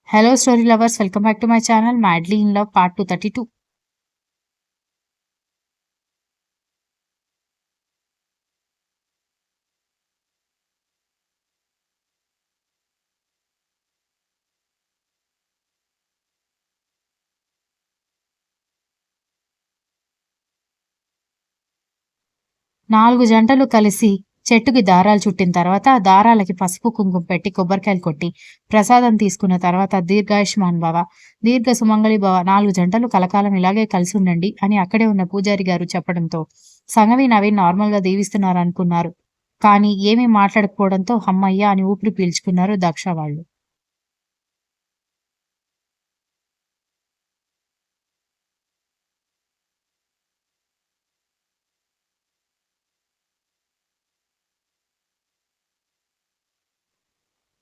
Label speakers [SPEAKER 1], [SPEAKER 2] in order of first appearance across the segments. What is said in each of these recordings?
[SPEAKER 1] Hello, story lovers. Welcome back to my channel, Madly in Love, part 232. 4 జంటలు కలిసి చెట్టుకి దారాలు చుట్టిన తర్వాత, దారాలకి పసుపు, కుంకుమ పెట్టి, కొబ్బరికాయలు కొట్టి, ప్రసాదం తీసుకున్న తర్వాత దీర్ఘాయుష్మాన్ భవ, దీర్ఘ సుమంగళి భవ, 4 జంటలు కలకాలం ఇలాగే కలిసి ఉండండి అని అక్కడే ఉన్న పూజారి గారు చెప్పడంతో, సంగవి నవీన్ నార్మల్‌గా దీవిస్తున్నారనుకున్నారు. కానీ ఏమీ మాట్లాడకపోవడంతో హమ్మయ్య! అని ఊపిరి పీల్చుకున్నారు దక్ష వాళ్ళు.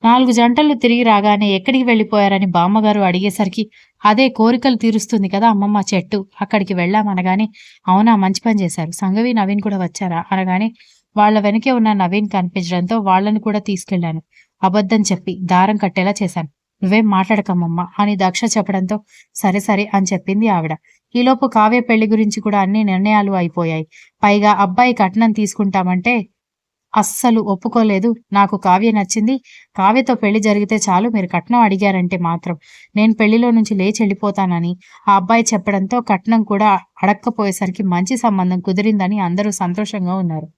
[SPEAKER 1] 4 జంటలు తిరిగి రాగానే ఎక్కడికి వెళ్ళిపోయారని బామ్మగారు అడిగేసరికి, అదే కోరికలు తీరుస్తుంది కదా అమ్మమ్మ చెట్టు, అక్కడికి వెళ్ళాం అనగానే, అవునా మంచి పని చేశారు. సంగవి, నవీన్ కూడా వచ్చారా అనగానే, వాళ్ళ వెనకే ఉన్న నవీన్ కనిపించడంతో వాళ్ళని కూడా తీసుకెళ్ళాను. అబద్ధం చెప్పి దారం కట్టేలా చేశాను. నువ్వేం మాట్లాడకమ్మమ్మ అని దక్ష చెప్పడంతో, సరే సరే అని చెప్పింది ఆవిడ. ఈలోపు కావ్య పెళ్లి గురించి కూడా అన్ని నిర్ణయాలు అయిపోయాయి. పైగా అబ్బాయి కట్నం తీసుకుంటామంటే అస్సలు ఒప్పుకోలేదు. నాకు కావ్య నచ్చింది. కావ్యతో పెళ్లి జరిగితే చాలు, మీరు కట్నం అడిగారంటే మాత్రం నేను పెళ్లిలో నుంచి లేచెళ్ళిపోతానని ఆ అబ్బాయి చెప్పడంతో కట్నం కూడా అడక్కపోయేసరికి మంచి సంబంధం కుదిరిందని అందరూ సంతోషంగా ఉన్నారు.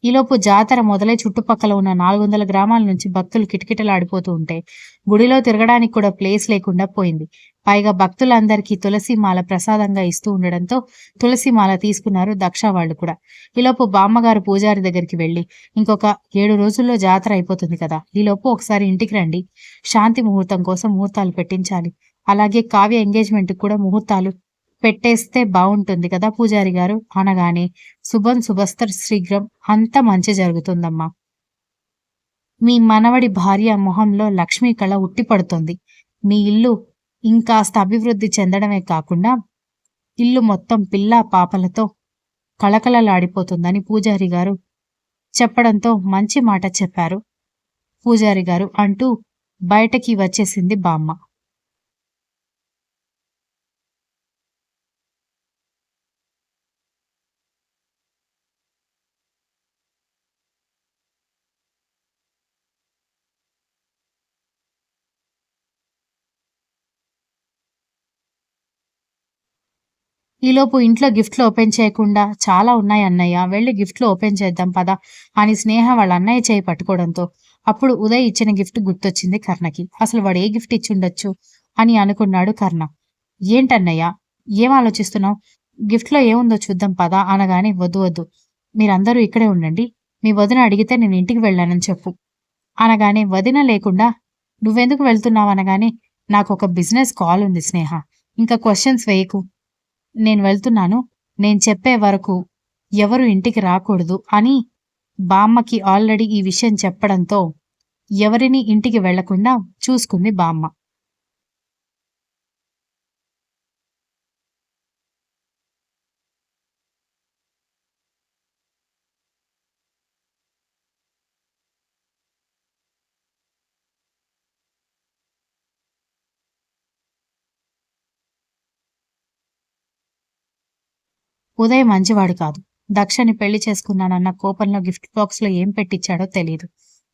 [SPEAKER 1] ఈలోపు జాతర మొదలై చుట్టుపక్కల ఉన్న 400 గ్రామాల నుంచి భక్తులు కిటకిటలాడిపోతూ ఉంటే, గుడిలో తిరగడానికి కూడా ప్లేస్ లేకుండా పోయింది. పైగా భక్తులందరికీ తులసి మాల ప్రసాదంగా ఇస్తూ ఉండడంతో తులసి మాల తీసుకున్నారు దక్ష వాళ్ళు కూడా. ఈలోపు బామ్మగారు పూజారి దగ్గరికి వెళ్ళి, ఇంకొక 7 రోజుల్లో జాతర అయిపోతుంది కదా, ఈలోపు ఒకసారి ఇంటికి రండి. శాంతి ముహూర్తం కోసం ముహూర్తాలు పెట్టించాలి. అలాగే కావ్య ఎంగేజ్మెంట్‌కి కూడా ముహూర్తాలు పెట్టేస్తే బావుంటుంది కదా పూజారి గారు అనగానే, శుభం శుభస్తర్ శీఘ్రం, అంతా మంచి జరుగుతుందమ్మా. మీ మనవడి భార్య మొహంలో లక్ష్మీ కళ ఉట్టిపడుతుంది. మీ ఇల్లు ఇంకాస్త అభివృద్ధి చెందడమే కాకుండా, ఇల్లు మొత్తం పిల్లా పాపలతో కళకళలాడిపోతుందని పూజారి గారు చెప్పడంతో, మంచి మాట చెప్పారు పూజారి గారు అంటూ బయటకి వచ్చేసింది బామ్మ. ఈలోపు ఇంట్లో గిఫ్ట్‌లు ఓపెన్ చేయకుండా, చాలా ఉన్నాయి అన్నయ్య, వెళ్లి గిఫ్ట్‌లు ఓపెన్ చేద్దాం పద అని స్నేహ వాళ్ళ అన్నయ్య చేయి పట్టుకోవడంతో, అప్పుడు ఉదయ్ ఇచ్చిన గిఫ్ట్ గుర్తొచ్చింది కర్ణకి. అసలు వాడు ఏ గిఫ్ట్ ఇచ్చుండొచ్చు అని అనుకున్నాడు కర్ణ. ఏంటన్నయ్య, ఏం ఆలోచిస్తున్నావు? గిఫ్ట్‌లో ఏముందో చూద్దాం పద అనగానే, వద్దు వద్దు, మీరందరూ ఇక్కడే ఉండండి. మీ వదిన అడిగితే నేను ఇంటికి వెళ్ళానని చెప్పు అనగానే, వదిన లేకుండా నువ్వెందుకు వెళ్తున్నావు అనగానే, నాకొక బిజినెస్ కాల్ ఉంది స్నేహ, ఇంకా క్వెషన్స్ వేయకు, నేను వెళ్తున్నాను. నేను చెప్పే వరకు ఎవరు ఇంటికి రాకూడదు అని బామ్మకి ఆల్రెడీ ఈ విషయం చెప్పడంతో, ఎవరిని ఇంటికి వెళ్లకుండా చూసుకుంది బామ్మ. ఉదయ్ మంచివాడు కాదు. దక్షని పెళ్లి చేసుకున్నానన్న కోపంలో గిఫ్ట్ బాక్స్‌లో ఏం పెట్టిచ్చాడో తెలీదు.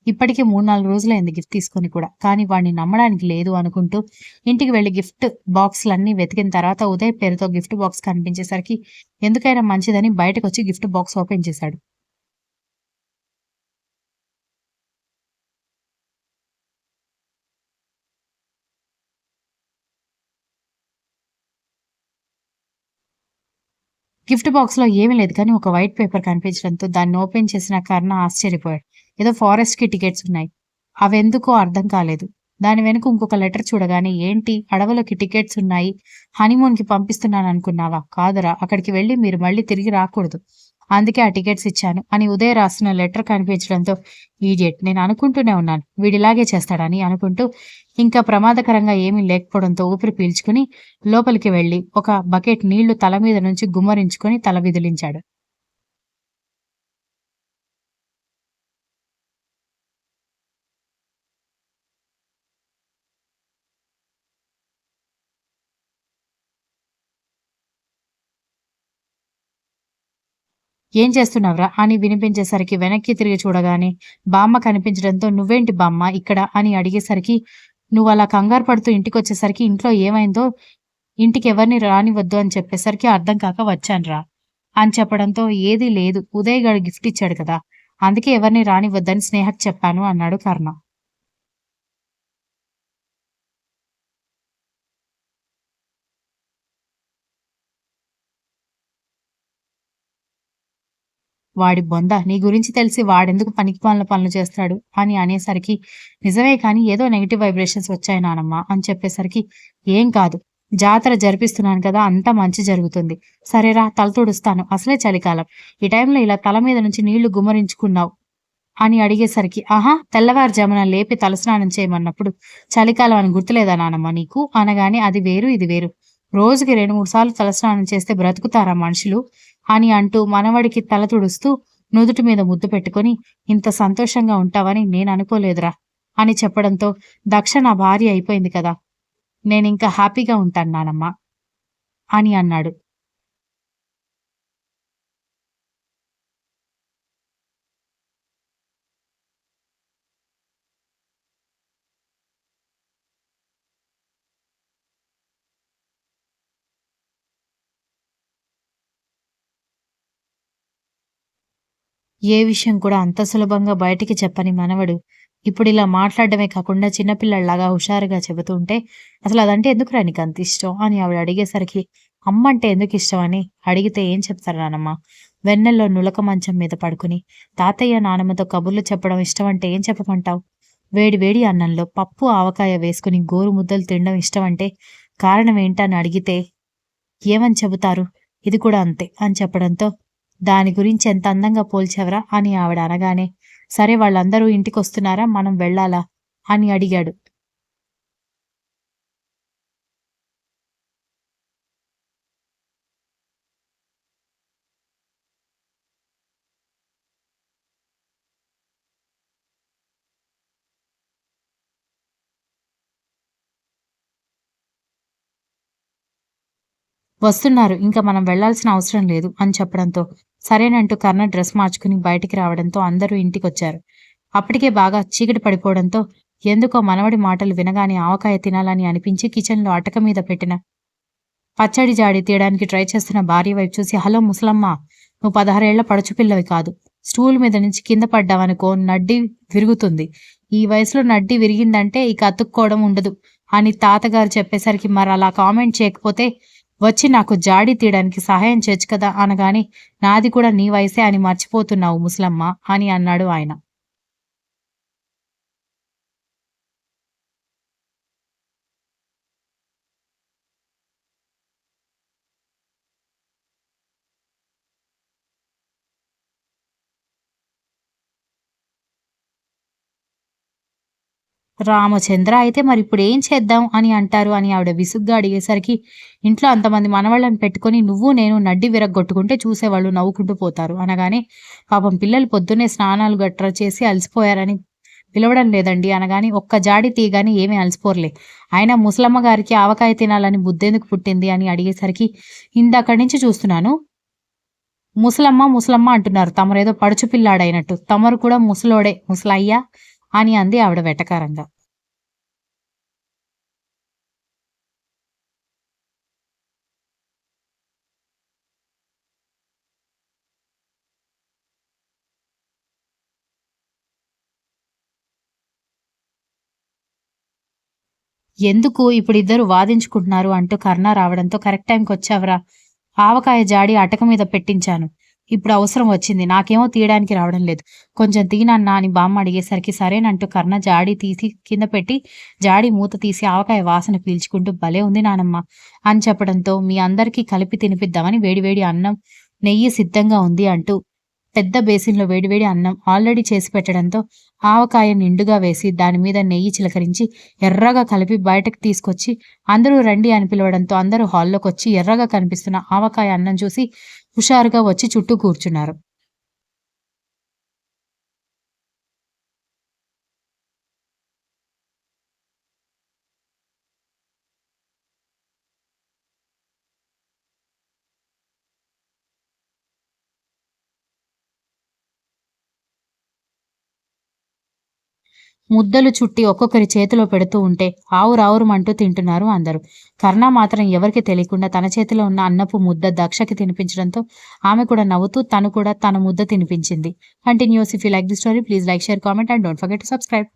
[SPEAKER 1] ఇప్పటికి 3, 4 రోజులైంది గిఫ్ట్ తీసుకొని కూడా. కానీ వాడిని నమ్మడానికి లేదు అనుకుంటూ ఇంటికి వెళ్లి గిఫ్ట్ బాక్స్‌లన్నీ వెతికిన తర్వాత ఉదయ్ పేరుతో గిఫ్ట్ బాక్స్ కనిపించేసరికి, ఎందుకైనా మంచిదని బయటకొచ్చి గిఫ్ట్ బాక్స్ ఓపెన్ చేశాడు. గిఫ్ట్ బాక్స్‌లో ఏమీ లేదు కానీ ఒక వైట్ పేపర్ కనిపించడంతో దాన్ని ఓపెన్ చేసిన కర్ణ ఆశ్చర్యపోయాడు. ఏదో ఫారెస్ట్‌కి టికెట్స్ ఉన్నాయి. అవెందుకో అర్థం కాలేదు. దాని వెనుక ఇంకొక లెటర్ చూడగానే, ఏంటి అడవులకి టికెట్స్ ఉన్నాయి, హనీమూన్‌కి పంపిస్తున్నాననుకున్నావా? కాదురా, అక్కడికి వెళ్లి మీరు మళ్ళీ తిరిగి రాకూడదు. అందుకే ఆ టికెట్స్ ఇచ్చాను అని ఉదయ్ రాస్తున్న లెటర్ కనిపించడంతో ఈడియట్, నేను అనుకుంటూనే ఉన్నాను వీడిలాగే చేస్తాడని అనుకుంటూ ఇంకా ప్రమాదకరంగా ఏమీ లేకపోవడంతో ఊపిరి పీల్చుకుని లోపలికి వెళ్లి ఒక బకెట్ నీళ్లు తల మీద నుంచి గుమ్మరించుకొని తల విదిలించాడు. ఏం చేస్తున్నావురా అని వినిపించేసరికి వెనక్కి తిరిగి చూడగానే బామ్మ కనిపించడంతో నువ్వేంటి బామ్మ ఇక్కడ అని అడిగేసరికి నువ్వు అలా కంగారు పడుతూ ఇంటికొచ్చేసరికి ఇంట్లో ఏమైందో ఇంటికి ఎవరిని రానివద్దు అని చెప్పేసరికి అర్థం కాక వచ్చానురా అని చెప్పడంతో ఏదీ లేదు ఉదయ్ గారు గిఫ్ట్ ఇచ్చాడు కదా అందుకే ఎవరిని రానివద్దని స్నేహకు చెప్పాను అన్నాడు కర్ణ. వాడి బొంద నీ గురించి తెలిసి వాడెందుకు పనికిమాలిన పనులు చేస్తాడు అని అనేసరికి నిజమే కానీ ఏదో నెగటివ్ వైబ్రేషన్స్ వచ్చాయి నానమ్మ అని చెప్పేసరికి ఏం కాదు జాతర జరిపిస్తున్నాను కదా అంతా మంచి జరుగుతుంది. సరేరా తల తుడుస్తాను అసలే చలికాలం ఈ టైంలో ఇలా తల మీద నుంచి నీళ్లు గుమ్మరించుకున్నావు అని అడిగేసరికి ఆహా తెల్లవారుజామున లేపి తలస్నానం చేయమన్నప్పుడు చలికాలం అని గుర్తులేదా నానమ్మ నీకు అనగానే అది వేరు ఇది వేరు రోజుకి 2-3 సార్లు తలస్నానం చేస్తే బ్రతుకుతారా మనుషులు అని అంటూ మనవడికి తల తుడుస్తూ నుదుటి మీద ముద్దు పెట్టుకొని ఇంత సంతోషంగా ఉంటావని నేను అనుకోలేదురా అని చెప్పడంతో దక్ష నా భార్య అయిపోయింది కదా నేనింకా హ్యాపీగా ఉంటాను నానమ్మ అని అన్నాడు. ఏ విషయం కూడా అంత సులభంగా బయటికి చెప్పని మనవడు ఇప్పుడిలా మాట్లాడడమే కాకుండా చిన్నపిల్లల్లాగా హుషారుగా చెబుతూ ఉంటే అసలు అదంటే ఎందుకురా నీకు అంత ఇష్టం అని ఆవిడ అడిగేసరికి అమ్మంటే ఎందుకు ఇష్టం అని అడిగితే ఏం చెప్తారు నానమ్మ వెన్నెల్లో నులక మంచం మీద పడుకుని తాతయ్య నానమ్మతో కబుర్లు చెప్పడం ఇష్టం అంటే ఏం చెప్పమంటావు వేడి వేడి అన్నంలో పప్పు ఆవకాయ వేసుకుని గోరు ముద్దలు తినడం ఇష్టం అంటే కారణం ఏంటని అడిగితే ఏమని చెబుతారు ఇది కూడా అంతే అని చెప్పడంతో దాని గురించి ఎంత అందంగా పోల్చావరా అని ఆవిడ అనగానే సరే వాళ్ళందరూ ఇంటికొస్తున్నారా మనం వెళ్ళాలా అని అడిగాడు. వస్తున్నారు ఇంకా మనం వెళ్లాల్సిన అవసరం లేదు అని చెప్పడంతో సరేనంటూ కర్ణ డ్రెస్ మార్చుకుని బయటికి రావడంతో అందరూ ఇంటికొచ్చారు. అప్పటికే బాగా చీకటి పడిపోవడంతో ఎందుకో మనవడి మాటలు వినగానే ఆవకాయ తినాలని అనిపించి కిచెన్లో అటక మీద పెట్టిన పచ్చడి జాడి తీయడానికి ట్రై చేస్తున్న భార్య వైపు చూసి హలో ముసలమ్మ నువ్వు 16 ఏళ్ల పడుచు పిల్లవి కాదు స్టూల్ మీద నుంచి కింద పడ్డావనుకో నడ్డి విరుగుతుంది ఈ వయసులో నడ్డి విరిగిందంటే ఇక అతుక్కోవడం ఉండదు అని తాతగారు చెప్పేసరికి మరి అలా కామెంట్ చేయకపోతే వచ్చి నాకు జాడి తీయడానికి సహాయం చేయొచ్చు కదా అనగానే నాది కూడా నీ వయసే అని మర్చిపోతున్నావు ముసలమ్మ అని అన్నాడు ఆయన. రామచంద్ర అయితే మరిప్పుడు ఏం చేద్దాం అని అంటారు అని ఆవిడ విసుగ్గా అడిగేసరికి ఇంట్లో అంతమంది మనవాళ్ళని పెట్టుకొని నువ్వు నేను నడ్డి విరగ్గొట్టుకుంటే చూసేవాళ్ళు నవ్వుకుంటూ పోతారు అనగానే పాపం పిల్లలు పొద్దున్నే స్నానాలు గట్రా చేసి అలసిపోయారని పిలవడం లేదండి అనగాని ఒక్క జాడి తీయగాని ఏమీ అలసిపోర్లే అయినా ముసలమ్మ గారికి ఆవకాయ తినాలని బుద్ధెందుకు పుట్టింది అని అడిగేసరికి ఇందక్కడి నుంచి చూస్తున్నాను ముసలమ్మ ముసలమ్మ అంటున్నారు తమరేదో పడుచు పిల్లాడైనట్టు తమరు కూడా ముసలోడే ముసలయ్యా అని అంది ఆవిడ వెటకారంగా. ఎందుకు ఇప్పుడిద్దరు వాదించుకుంటున్నారు అంటూ కర్ణ రావడంతో కరెక్ట్ టైంకొచ్చావురా ఆవకాయ జాడి అటక మీద పెట్టించాను ఇప్పుడు అవసరం వచ్చింది నాకేమో తీయడానికి రావడం లేదు కొంచెం తీనన్నా అని బామ్మ అడిగేసరికి సరేనంటూ కర్ణ జాడి తీసి కింద పెట్టి జాడి మూత తీసి ఆవకాయ వాసన పీల్చుకుంటూ భలే ఉంది నానమ్మ అని చెప్పడంతో మీ అందరికీ కలిపి తినిపిద్దామని వేడివేడి అన్నం నెయ్యి సిద్ధంగా ఉంది అంటూ పెద్ద బేసిన్లో వేడివేడి అన్నం ఆల్రెడీ చేసి పెట్టడంతో ఆవకాయ నిండుగా వేసి దానిమీద నెయ్యి చిలకరించి ఎర్రగా కలిపి బయటకు తీసుకొచ్చి అందరూ రండి అని పిలవడంతో అందరూ హాల్లోకి వచ్చి ఎర్రగా కనిపిస్తున్న ఆవకాయ అన్నం చూసి హుషారుగా వచ్చి చుట్టూ కూర్చున్నారు. ముద్దలు చుట్టి ఒక్కొక్కరి చేతిలో పెడుతూ ఉంటే ఆవురావురుమంటూ తింటున్నారు అందరూ. కర్ణ మాత్రం ఎవరికి తెలియకుండా తన చేతిలో ఉన్న అన్నపు ముద్ద దక్షకి తినిపించడంతో ఆమె కూడా నవ్వుతూ తను కూడా తన ముద్ద తినిపించింది. Continues. If you like the story please like, share, comment and don't forget to subscribe.